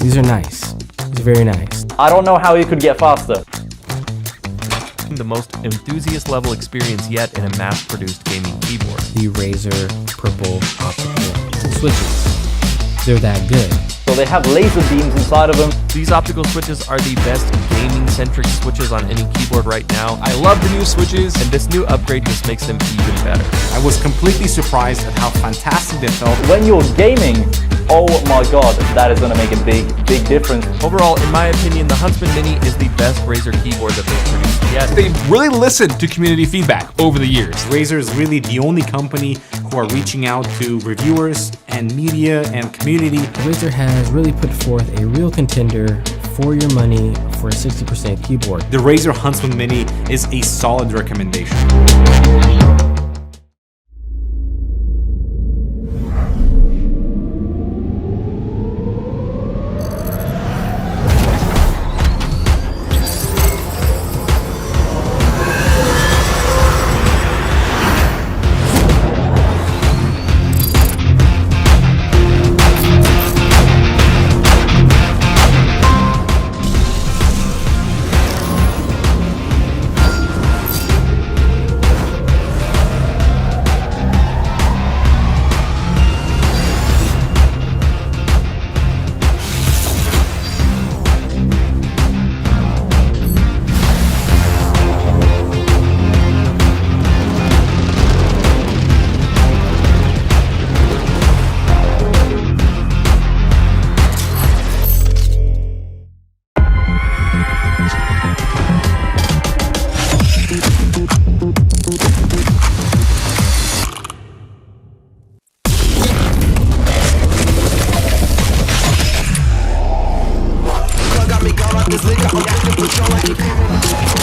These are nice. These are very nice. I don't know how you could get faster. The most enthusiast level experience yet in a mass-produced gaming keyboard. The Razer purple optical switches. They're that good. So they have laser beams inside of them. These optical switches are the best gaming-centric switches on any keyboard right now. I love the new switches, And this new upgrade just makes them even better. I was completely surprised at how fantastic they felt. When you're gaming, oh my god, that is going to make a big difference. Overall, in my opinion, the Huntsman Mini is the best Razer keyboard that they've produced yet. they've really listened to community feedback over the years. Razer is really the only company who are reaching out to reviewers and media and community. Razer has really put forth a real contender for your money for a 60% keyboard. The Razer Huntsman Mini is a solid recommendation. This nigga, I'm acting with y'all like